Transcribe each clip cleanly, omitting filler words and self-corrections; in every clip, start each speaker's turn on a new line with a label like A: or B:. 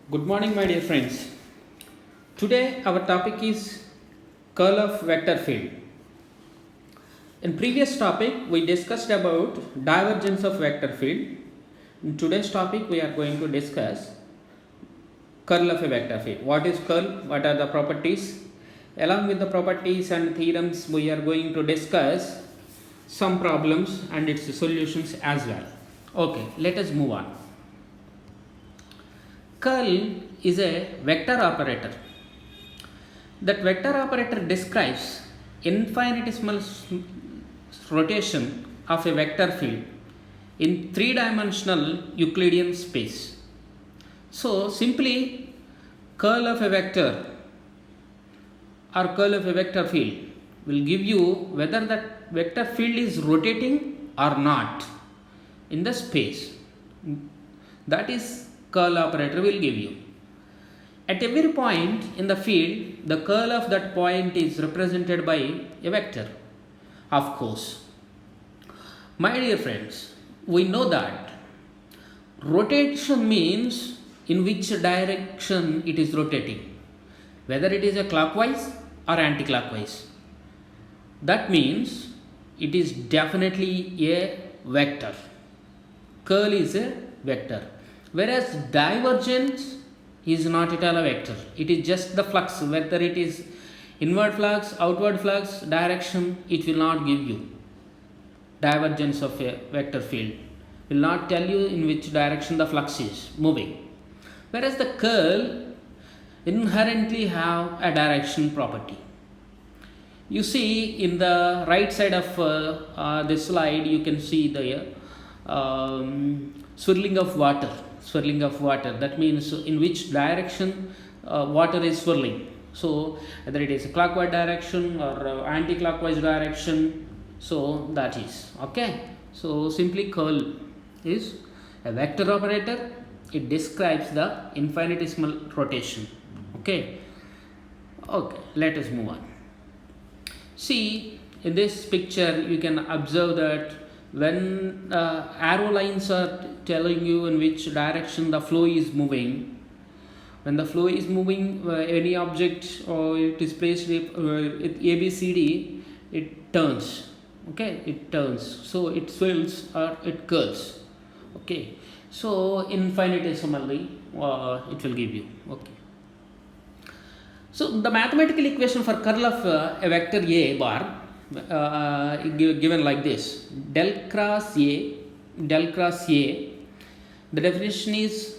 A: Good morning, my dear friends. Today, our topic is curl of vector field. In previous topic, we discussed about divergence of vector field. In today's topic, we are going to discuss curl of a vector field. What is curl? What are the properties? Along with the properties and theorems, we are going to discuss some problems and its solutions as well. Okay, let us move on. Curl is a vector operator. That vector operator describes infinitesimal rotation of a vector field in three-dimensional Euclidean space. So simply curl of a vector or curl of a vector field will give you whether that vector field is rotating or not in the space. That is curl operator will give you. At every point in the field, the curl of that point is represented by a vector, of course. My dear friends, we know that rotation means in which direction it is rotating, whether it is a clockwise or anti-clockwise. That means it is definitely a vector. Curl is a vector. Whereas divergence is not at all a vector. It is just the flux, whether it is inward flux, outward flux, direction, it will not give you. Divergence of a vector field will not tell you in which direction the flux is moving. Whereas the curl inherently have a direction property. You see in the right side of this slide, you can see the swirling of water. That means in which direction water is swirling. So whether it is a clockwise direction or anti-clockwise direction, so that is okay. So simply curl is a vector operator. It describes the infinitesimal rotation. Okay, let us move on. See, in this picture you can observe that when arrow lines are telling you in which direction the flow is moving, when the flow is moving, any object or it is placed with ABCD, it turns. Okay, it turns. So it swirls or it curls. Okay, so infinitesimally it will give you. Okay. So the mathematical equation for curl of a vector A bar given like this: del cross A. The definition is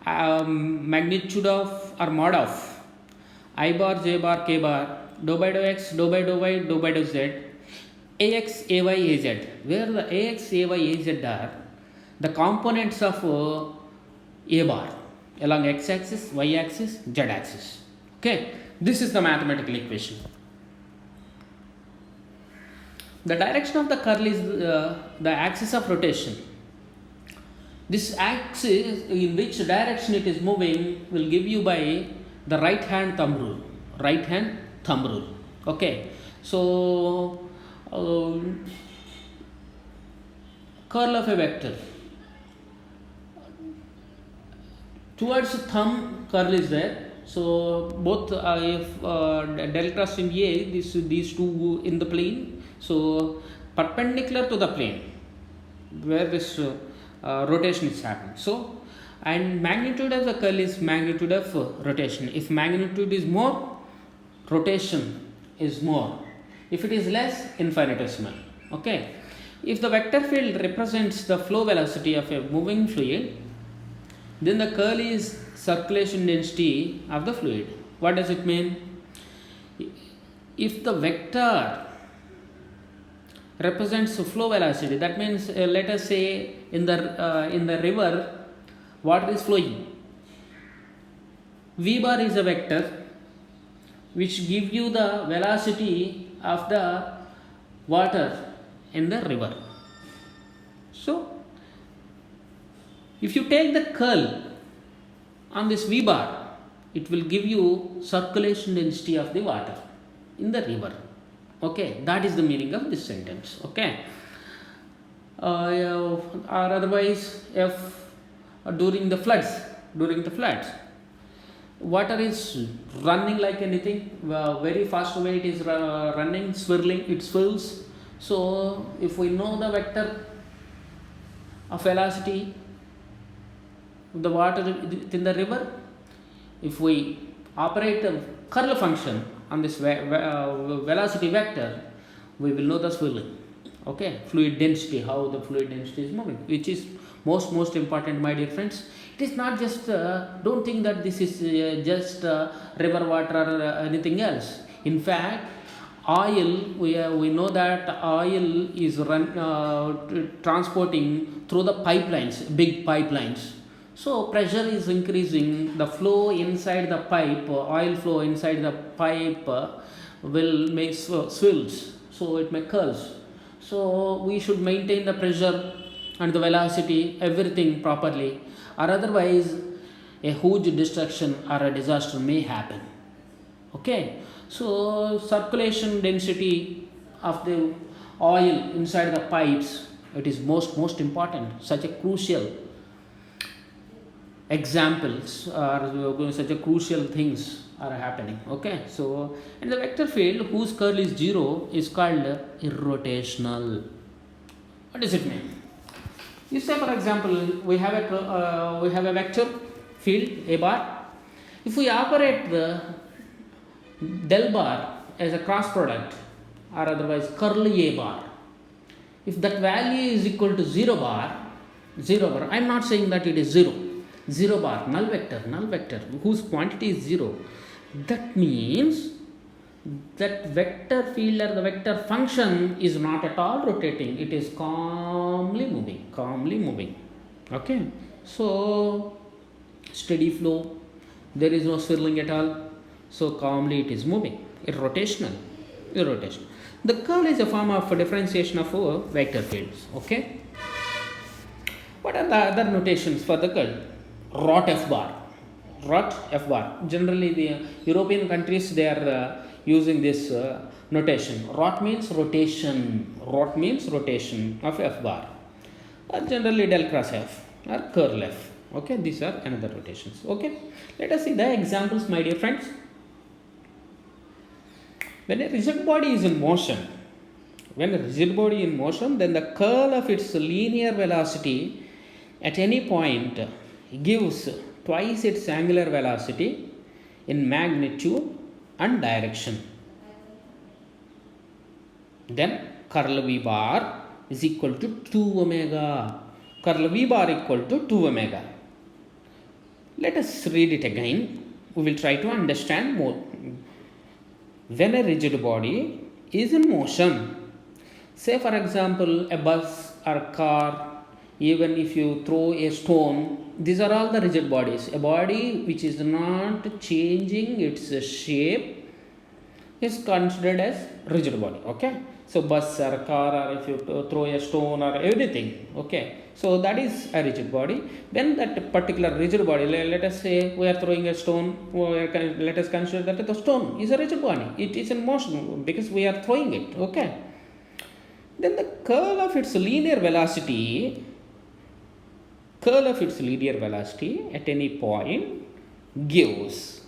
A: magnitude of or mod of I bar, J bar, K bar, dou by dou x, dou by dou y, dou by dou z, Ax, Ay, Az, where the Ax, Ay, Az are the components of A bar along x-axis, y-axis, z-axis. Okay, this is the mathematical equation. The direction of the curl is the axis of rotation. This axis, in which direction it is moving, will give you by the right hand thumb rule. Okay, so curl of a vector towards thumb, curl is there. So both if del cross in A, these two in the plane. So perpendicular to the plane where this rotation is happening. So, and magnitude of the curl is magnitude of rotation. If magnitude is more, rotation is more. If it is less, infinitesimal. Okay. If the vector field represents the flow velocity of a moving fluid, then the curl is circulation density of the fluid. What does it mean? If the vector represents flow velocity, that means let us say in the river water is flowing. V bar is a vector which gives you the velocity of the water in the river. So if you take the curl on this V bar, it will give you circulation density of the water in the river. Okay, that is the meaning of this sentence. Okay, or otherwise if during the floods, water is running like anything, very fast way it is running, swirling, it swirls. So if we know the vector of velocity of the water within the river, if we operate a curl function on this velocity vector, we will know the swirling. Okay, fluid density, how the fluid density is moving, which is most important, my dear friends. It is not just don't think that this is just river water or anything else. In fact, oil, we know that oil is transporting through the pipelines, big pipelines. So pressure is increasing, the flow inside the pipe, oil flow inside the pipe will make swirls, so it may curls. So we should maintain the pressure and the velocity, everything properly, or otherwise a huge destruction or a disaster may happen. Okay, so circulation density of the oil inside the pipes, it is most important. Such a crucial examples or such a crucial things are happening. Okay, so and the vector field whose curl is zero is called irrotational. What does it mean? You say, for example, we have a vector field a bar. If we operate the del bar as a cross product, or otherwise curl a bar, if that value is equal to 0 bar, I am not saying that it is 0 bar, null vector whose quantity is 0, that means that vector field or the vector function is not at all rotating, it is calmly moving. Okay, so steady flow, there is no swirling at all, so calmly it is moving. Irrotational. The curl is a form of differentiation of vector fields. Okay, what are the other notations for the curl? Rot f bar. Generally the European countries, they are using this notation. Rot means rotation of f bar, or generally del cross f or curl f. Okay, these are another notations. Okay, let us see the examples, my dear friends. When a rigid body is in motion, then the curl of its linear velocity at any point gives twice its angular velocity in magnitude and direction. Then curl v bar is equal to 2 omega. Let us read it again. We will try to understand more. When a rigid body is in motion, say for example a bus or a car, even if you throw a stone, these are all the rigid bodies. A body which is not changing its shape is considered as rigid body. Okay, so bus or a car, or if you throw a stone or anything, okay, so that is a rigid body. Then that particular rigid body, let us say we are throwing a stone, let us consider that the stone is a rigid body, it is in motion because we are throwing it. Okay, then the curl of its linear velocity at any point gives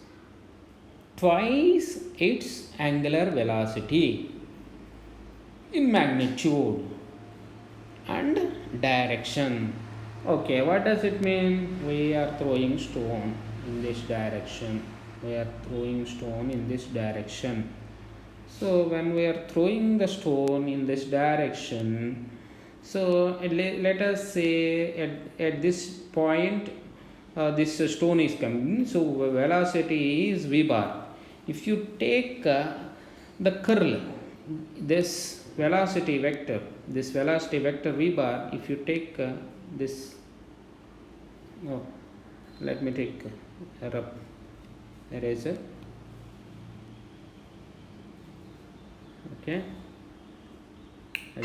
A: twice its angular velocity in magnitude and direction. Okay, what does it mean? We are throwing stone in this direction. So when we are throwing the stone in this direction, so let us say at this point this stone is coming, so velocity is v bar. If you take the curl, this velocity vector v bar, if you take this, let me take a rough eraser. Okay, I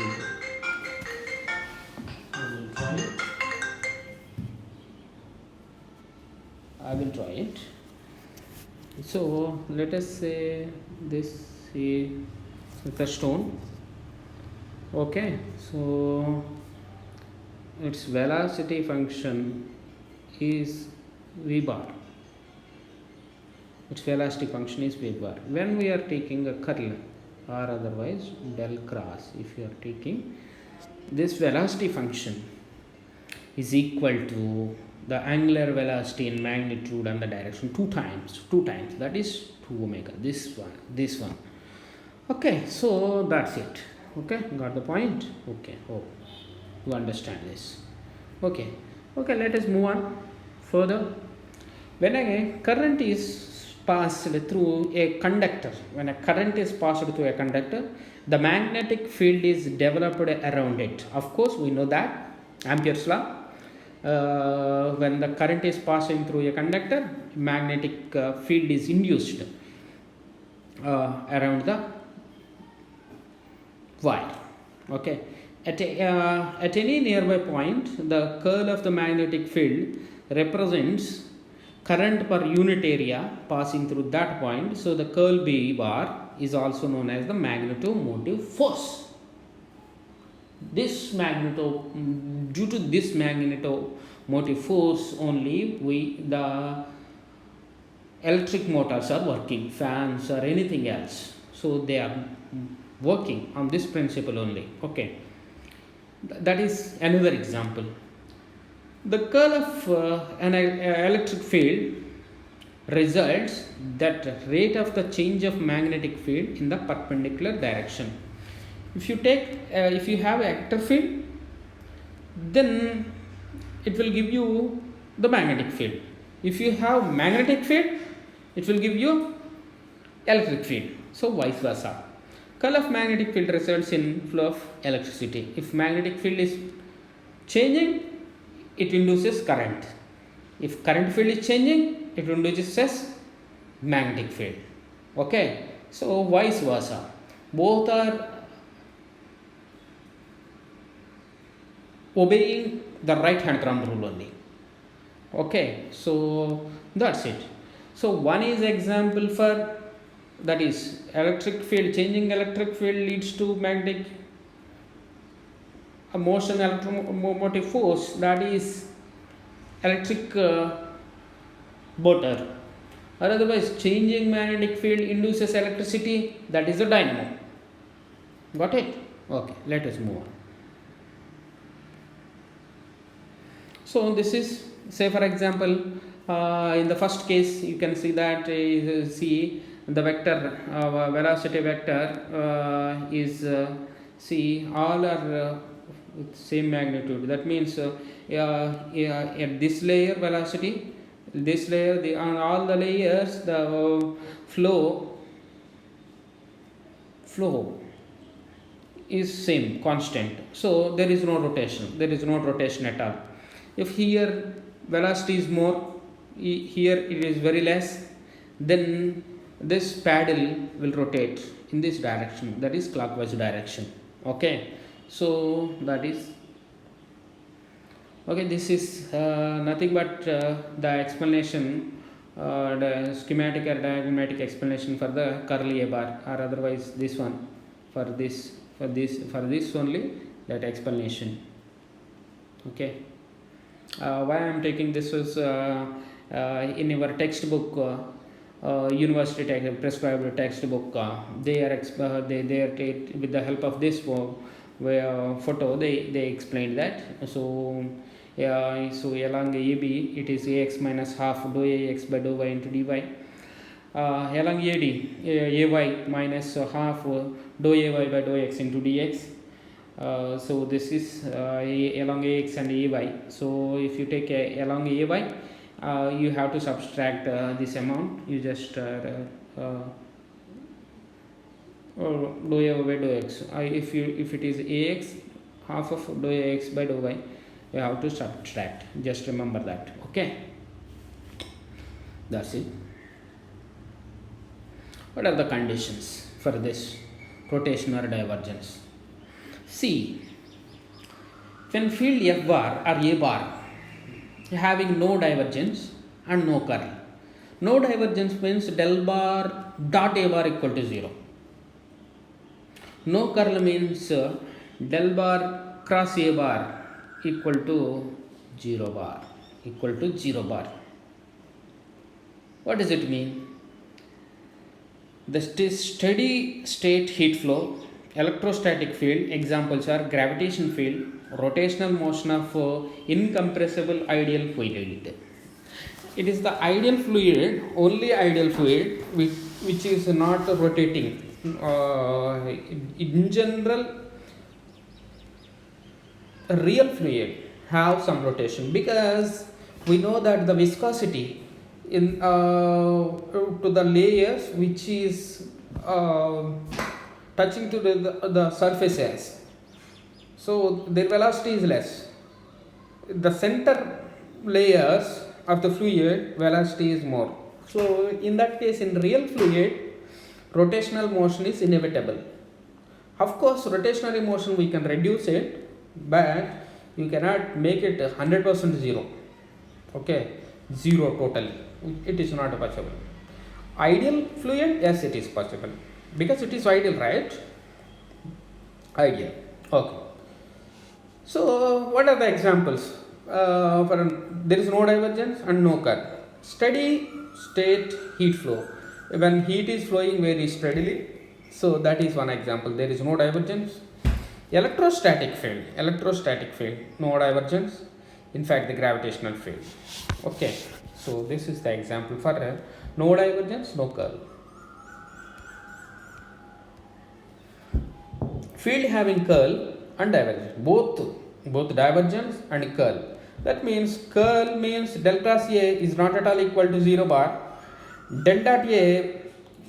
A: will try it. So let us say this is the stone. Okay, so its velocity function is v bar. its velocity function is v bar. When we are taking a curl or otherwise del cross, if you are taking this velocity function is equal to the angular velocity in magnitude and the direction two times, that is 2 omega, this one. Okay, so that's it. Okay, got the point. Okay, hope you understand this. Okay, let us move on further. When a current is passed through a conductor, the magnetic field is developed around it. Of course, we know that Ampere's law. When the current is passing through a conductor, magnetic field is induced around the wire. Okay, at any nearby point, the curl of the magnetic field represents current per unit area passing through that point. So the curl B bar is also known as the magnetomotive force. Due to this magnetomotive force only, the electric motors are working, fans or anything else. So they are working on this principle only. Okay, that is another example. The curl of an electric field results that rate of the change of magnetic field in the perpendicular direction. If you have a vector field, then it will give you the magnetic field. If you have magnetic field, it will give you electric field. So vice versa. Curl of magnetic field results in flow of electricity. If magnetic field is changing, it induces current. If current field is changing, it induces magnetic field. Okay, so vice versa. Both are obeying the right hand thumb rule only. Okay, so that's it. So one is example for, that is electric field, changing electric field leads to magnetic motion, electromotive force, that is electric motor. Or otherwise changing magnetic field induces electricity, that is the dynamo. Got it? Okay, let us move on. So this is, say for example, in the first case you can see that see the vector velocity vector is see all are with same magnitude. That means at this layer velocity, this layer, on all the layers the flow is same, constant. So there is no rotation at all. If here velocity is more, here it is very less, then this paddle will rotate in this direction, that is clockwise direction. Okay, so that is okay. This is nothing but the explanation, the schematic or diagrammatic explanation for the curl A bar, or otherwise this one for this only, that explanation. Okay. Why I am taking this is in your textbook, university prescribed textbook, they are with the help of this photo they explained that. So so along AB it is ax minus half dou ax by dou y into dy. Along AD ay minus half dou ay by dou x into dx. So this is along ax and ay. So if you take along ay, you have to subtract this amount. You just dou ay by dou x. If it is ax, half of dou ax by dou y, you have to subtract. Just remember that. Okay, that's it. What are the conditions for this rotation or divergence? See, when field F bar or A bar having no divergence and no curl. No divergence means del bar dot A bar equal to 0. No curl means del bar cross A bar equal to 0 bar. What does it mean? The steady state heat flow, electrostatic field, examples are gravitation field, rotational motion of incompressible ideal fluid. It is the ideal fluid, only ideal fluid which is not rotating. In general, a real fluid have some rotation, because we know that the viscosity in to the layers which is touching to the surfaces, so their velocity is less. The center layers of the fluid velocity is more. So in that case, in real fluid, rotational motion is inevitable. Of course, rotational motion we can reduce it, but you cannot make it 100% zero. Okay, zero totally. It is not possible. Ideal fluid, yes, it is possible, because it is ideal, right? Ideal. Okay. So what are the examples? There is no divergence and no curl. Steady state heat flow. When heat is flowing very steadily, so that is one example. There is no divergence. Electrostatic field, no divergence. In fact, the gravitational field. Okay, so this is the example for no divergence, no curl. Field having curl and divergence, both divergence and curl. That means curl means del cross A is not at all equal to 0 bar. Del dot A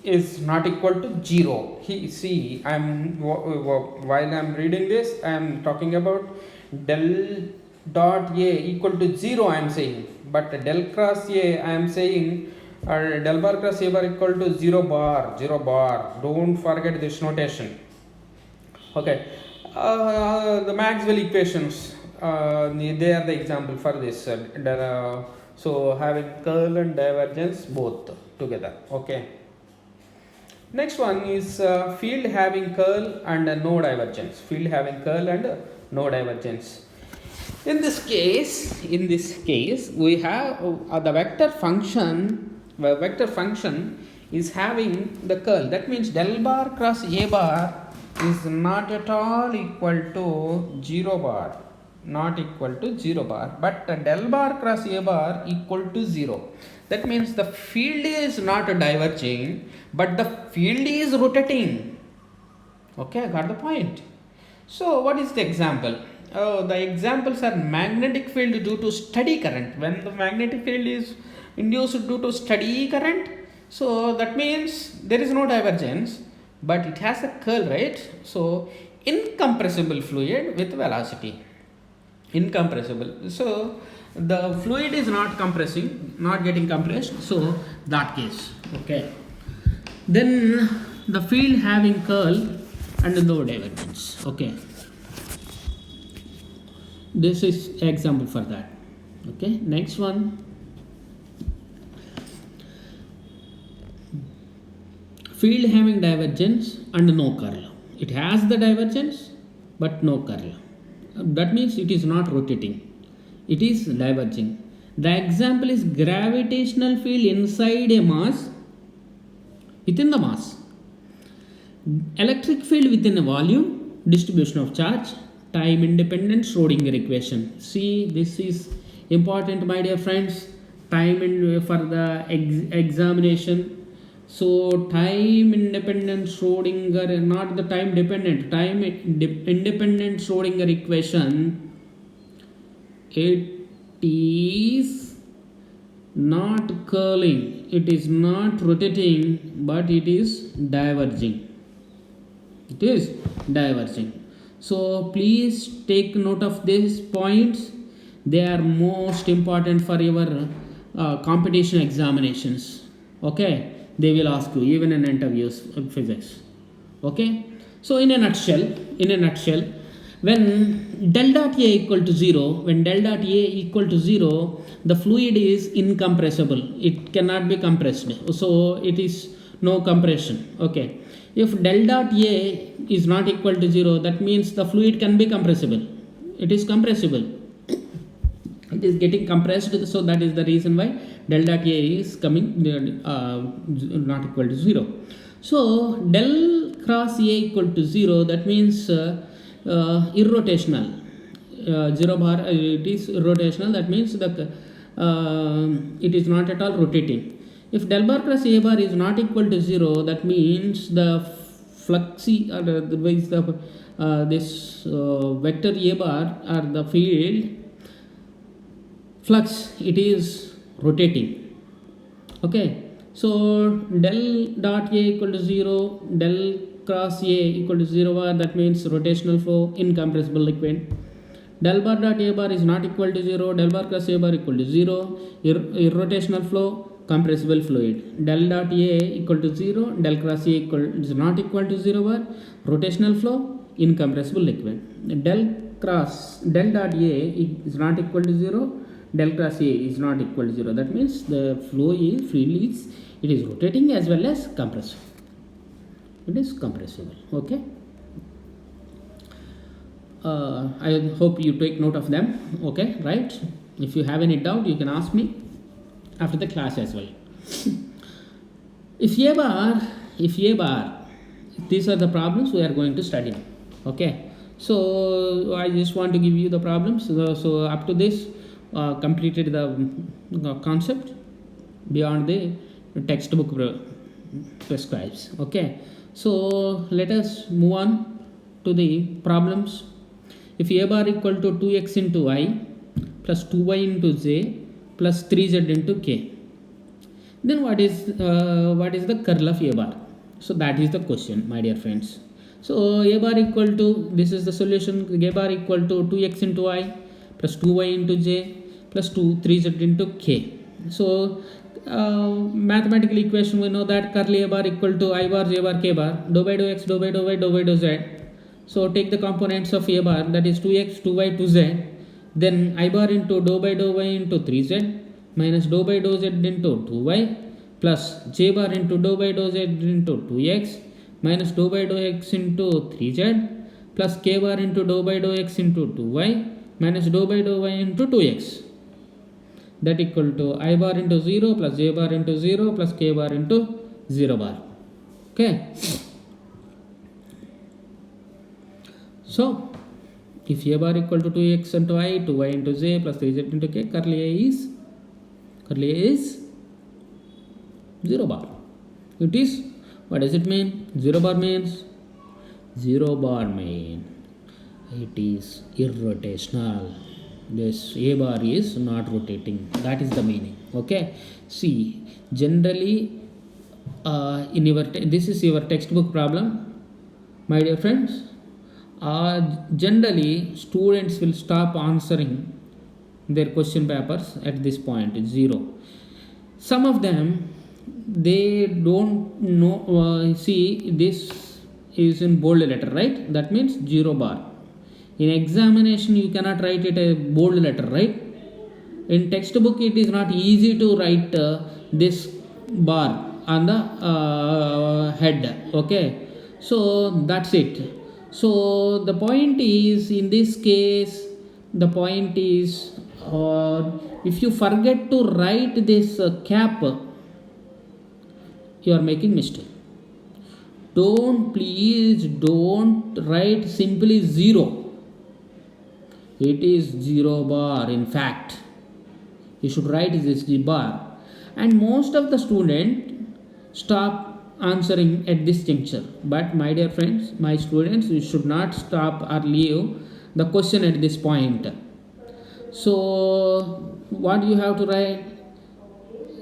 A: is not equal to 0. See, while I am reading this, I am talking about del dot A equal to 0, I am saying, but del cross A I am saying del bar cross A bar equal to 0 bar. Don't forget this notation. Okay, the Maxwell equations, they are the example for this. So having curl and divergence both together. Okay. Next one is field having curl and no divergence. Field having curl and no divergence. In this case, we have the vector function. Vector function is having the curl. That means del bar cross A bar is not at all equal to 0 bar. Not equal to 0 bar, but del bar cross A bar equal to 0. That means the field is not diverging, but the field is rotating. Okay, I got the point. So what is the example? The examples are magnetic field due to steady current. When the magnetic field is induced due to steady current, so that means there is no divergence, but it has a curl, right? So incompressible fluid with velocity. Incompressible. So the fluid is not compressing, not getting compressed. So that case. Okay. Then the field having curl and no divergence. Okay. This is example for that. Okay. Next one. Field having divergence and no curl. It has the divergence but no curl. That means it is not rotating. It is diverging. The example is gravitational field inside a mass, within the mass. Electric field within a volume, distribution of charge, time independent Schrodinger equation. See, this is important, my dear friends. Time for the examination. So time independent Schrodinger, not the time dependent, time independent Schrodinger equation. It is not curling, it is not rotating, but it is diverging. It is diverging. So please take note of these points. They are most important for your competition examinations. Okay, they will ask you even in interviews of physics. Okay, so in a nutshell, when del dot A equal to 0, the fluid is incompressible. It cannot be compressed. So it is no compression. Okay. If del dot A is not equal to 0, that means the fluid can be compressible. It is compressible. It is getting compressed. So that is the reason why del dot A is coming not equal to 0. So del cross A equal to 0, that means irrotational. 0 bar, it is rotational, that means it is not at all rotating. If del bar cross A bar is not equal to 0, that means the fluxy or this vector A bar or the field flux, it is rotating. Okay, so del dot A equal to 0, del cross A equal to 0 bar, that means rotational flow, incompressible liquid. Del bar dot A bar is not equal to 0, del bar cross A bar equal to 0, irrotational flow, compressible fluid. Del dot A equal to 0, del cross A is not equal to 0 bar, rotational flow, incompressible liquid. Del dot A is not equal to 0, del cross A is not equal to 0. That means the flow is freely, it is rotating as well as compressible. It is compressible. Okay. I hope you take note of them. Okay, right? If you have any doubt, you can ask me after the class as well. If A bar, these are the problems we are going to study. Okay, so I just want to give you the problems. So up to this, completed the concept beyond the textbook prescribes. Okay, so let us move on to the problems. If A bar equal to 2x into I plus 2y into j plus 3z into k, then what is the curl of A bar? So that is the question, my dear friends. So A bar equal to, this is the solution, A bar equal to 2x into I plus 2y into j plus 3z into k. So mathematical equation, we know that curl A bar equal to I bar j bar k bar, dou by dou x, dou by dou y, dou by dou z. So take the components of A bar, that is 2x, 2y, 2z, then I bar into dou by dou y into 3z minus dou by dou z into 2y plus j bar into dou by dou z into 2x minus dou by dou x into 3z plus k bar into dou by dou x into 2y minus dou by dou y into 2x. That equal to I bar into 0 plus j bar into 0 plus k bar into 0 bar. Okay. So if A bar equal to 2x into I, 2y into j plus 3z into k, curl A is 0 bar. It is, what does it mean? 0 bar means it is irrotational. This A bar is not rotating. That is the meaning. Okay. See, generally in your this is your textbook problem, my dear friends. Generally students will stop answering their question papers at this point, 0. Some of them, they don't know, see this is in bold letter, right? That means 0 bar. In examination you cannot write it a bold letter, right? In textbook it is not easy to write this bar on the head. Okay, so that's it. So the point is, in this case, the point is, if you forget to write this cap, you are making mistake. Please don't write simply 0. It is 0 bar. In fact, you should write this bar. And most of the student stop answering at this juncture. But my dear friends, my students, you should not stop or leave the question at this point. So what you have to write?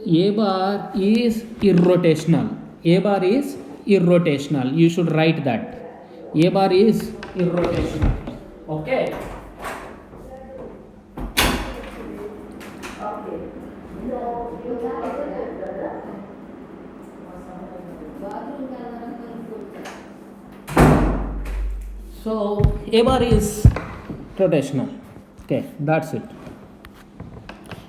A: A bar is irrotational. A bar is irrotational. You should write that. A bar is irrotational. Okay. So A bar is rotational. Okay, that's it.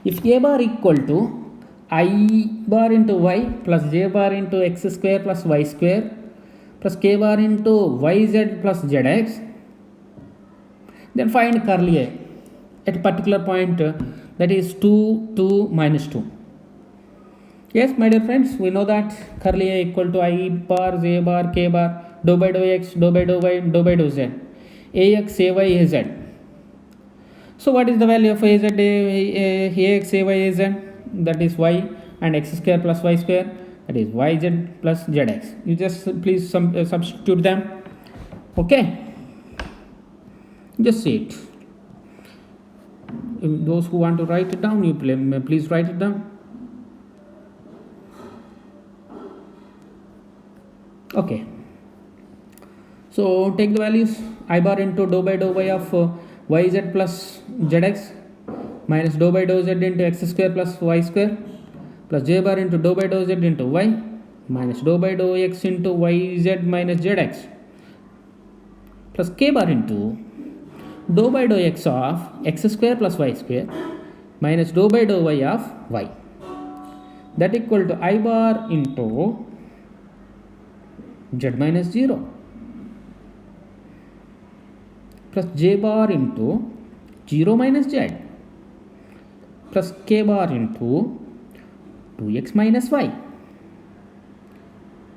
A: If A bar equal to I bar into y plus j bar into x square plus y square plus k bar into yz plus zx, then find curl A at a particular point, that is 2, 2, minus 2. Yes, my dear friends, we know that curly A equal to I bar, J bar, K bar, dou by dou X, dou by dou Y, dou by dou Z. AX, AY, AZ. So what is the value of AZ, AX, AY, AZ? That is Y and X square plus Y square. That is YZ plus ZX. You just please substitute them. Okay. Just see it. Those who want to write it down, you please write it down. Okay. So take the values I bar into dou by dou Y of YZ plus ZX minus dou by dou Z into X square plus Y square plus J bar into dou by dou Z into Y minus dou by dou X into YZ minus ZX plus K bar into dou by dou X of X square plus Y square minus dou by dou Y of Y. That equal to I bar into Z minus 0 plus J bar into 0 minus Z plus K bar into 2x minus Y.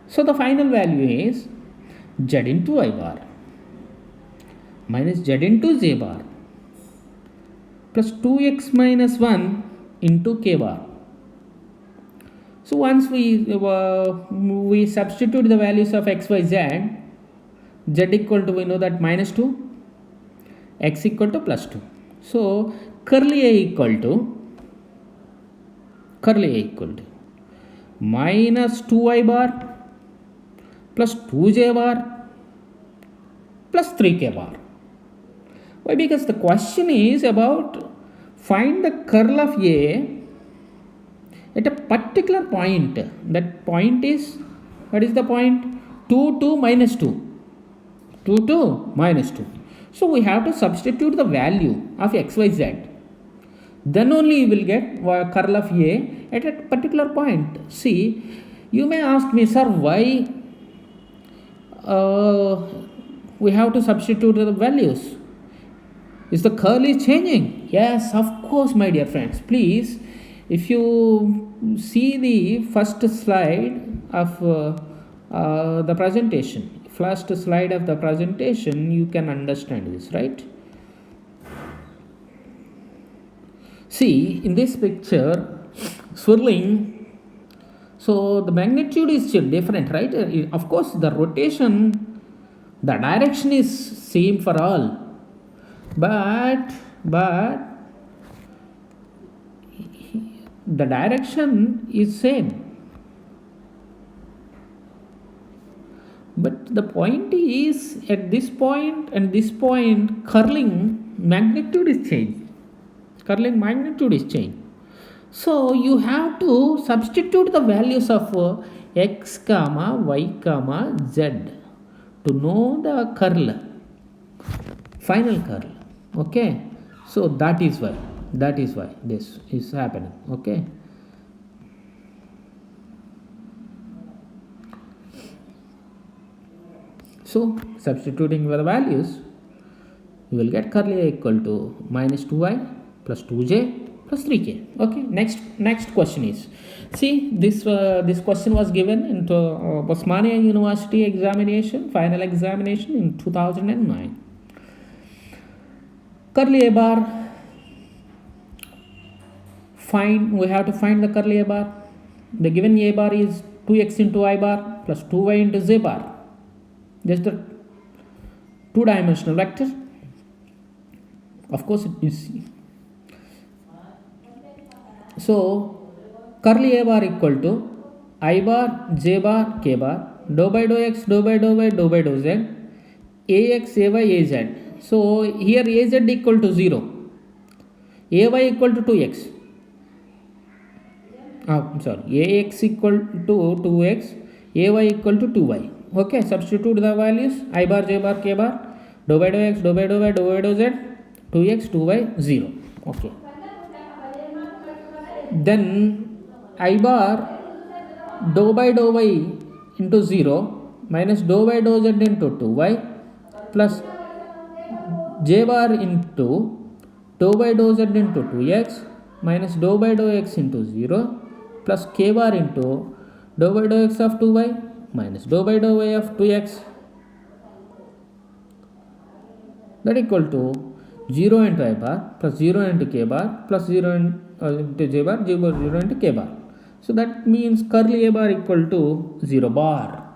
A: So the final value is Z into I bar minus Z into J bar plus 2x minus 1 into K bar. So once we substitute the values of x, y, z, z equal to, we know that minus 2, x equal to plus 2. So curly A equal to minus 2i bar plus 2j bar plus 3k bar. Why? Because the question is about find the curl of A at a particular point. That point is, what is the point? 2, 2, minus 2. 2, 2, minus 2. So we have to substitute the value of x, y, z. Then only you will get curl of A at a particular point. See, you may ask me, sir, why we have to substitute the values? Is the curl is changing? Yes, of course, my dear friends. Please, if you see the first slide of the presentation, you can understand this, right? See, in this picture, swirling, so the magnitude is different, right? Of course, the rotation, the direction is same for all, but the direction is same, but the point is at this point and this point curling magnitude is changed. So you have to substitute the values of x comma y comma z to know the curl, final curl. Okay, so that is why this is happening. Okay, so substituting the values, you will get curly A equal to minus 2i plus 2j plus 3k. Okay, next question is, see, this question was given into Osmania University examination, final examination in 2009. Curly A bar, we have to find the curly A bar. The given A bar is 2x into I bar plus 2y into z bar. Just the two-dimensional vector. Of course, it is. So curly A bar equal to I bar, j bar, k bar, dou by dou x, dou by dou y, dou by dou z, ax, ay, az. So here az equal to 0, ay equal to 2x. Ax equal to 2x, ay equal to 2y. Okay, substitute the values I bar, j bar, k bar, dou by dou x, dou by dou y, dou by dou z, 2x, 2y, 0. Okay. Then I bar dou by dou y into 0 minus dou by dou z into 2y plus j bar into dou by dou z into 2x minus dou by dou x into 0 plus k bar into dou by dou x of 2y minus dou by dou y of 2x, that equal to 0 into I bar plus 0 into k bar plus 0 into j bar, 0 into k bar. So that means curly a bar equal to 0 bar.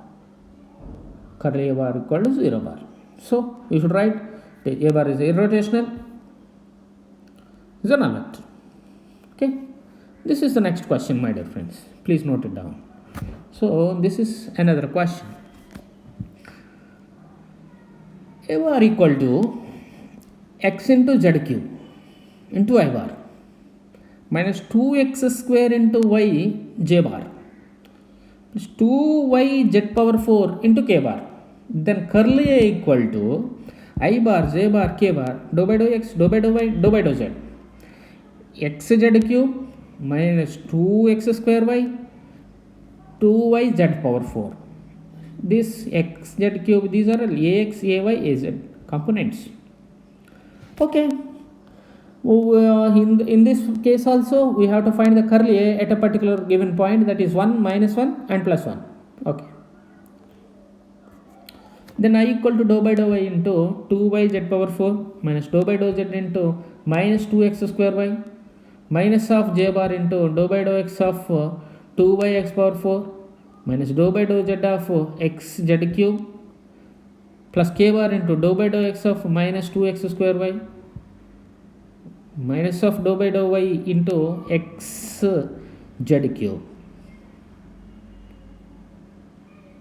A: Curly a bar equal to 0 bar. So you should write a bar is irrotational, is a null vector. Okay, this is the next question, my dear friends. Please note it down. So this is another question. A bar equal to x into z cube into I bar minus 2x square into y j bar plus 2y z power 4 into k bar. Then curly A equal to I bar j bar k bar dou by dou x dou by dou y dou by dou z, x z cube minus 2x square y 2y z power 4. This x z cube, these are ax, ay, az components. Okay, in this case also we have to find the curly A at a particular given point, that is 1, minus 1 and plus 1. Okay, then I equal to dou by dou y into 2y z power 4 minus dou by dou z into minus 2x square y minus of j bar into dou by dou x of 2y x power 4 minus dou by dou z of x z cube plus k bar into dou by dou x of minus 2x square y minus of dou by dou y into x z cube.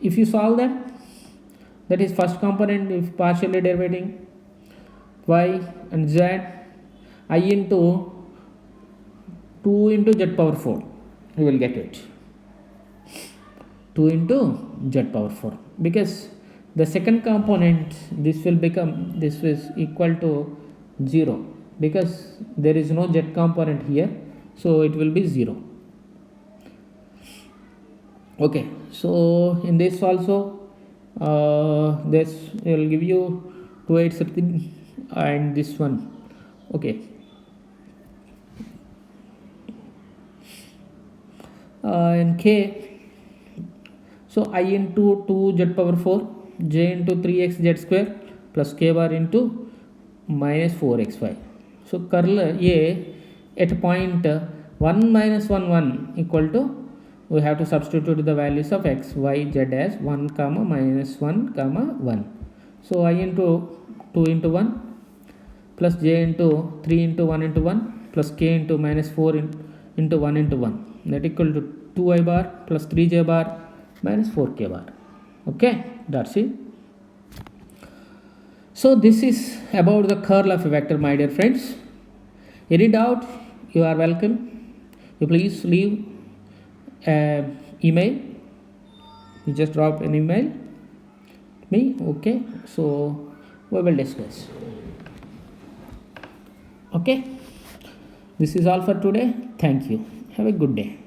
A: If you solve that is first component, if partially derivating y and z, I into 2 into z power 4, you will get it 2 into z power 4, because the second component, this will become, this is equal to 0 because there is no z component here, so it will be 0. Okay, so in this also this will give you 2 8 something and this one. Okay, and k, so I into 2 z power 4 j into 3x z square plus k bar into minus 4x5. So curl A at point 1 minus 1 1 equal to, we have to substitute the values of x y z as 1 comma minus 1 comma 1. So I into 2 into 1 plus j into 3 into 1 into 1 plus k into minus 4 into 1 into 1, that equal to 2i bar plus 3j bar minus 4k bar. Okay, that's it. So this is about the curl of a vector, my dear friends. Any doubt, you are welcome. You please leave an email. You just drop an email to me. Okay, so we will discuss. Okay, this is all for today. Thank you. Have a good day.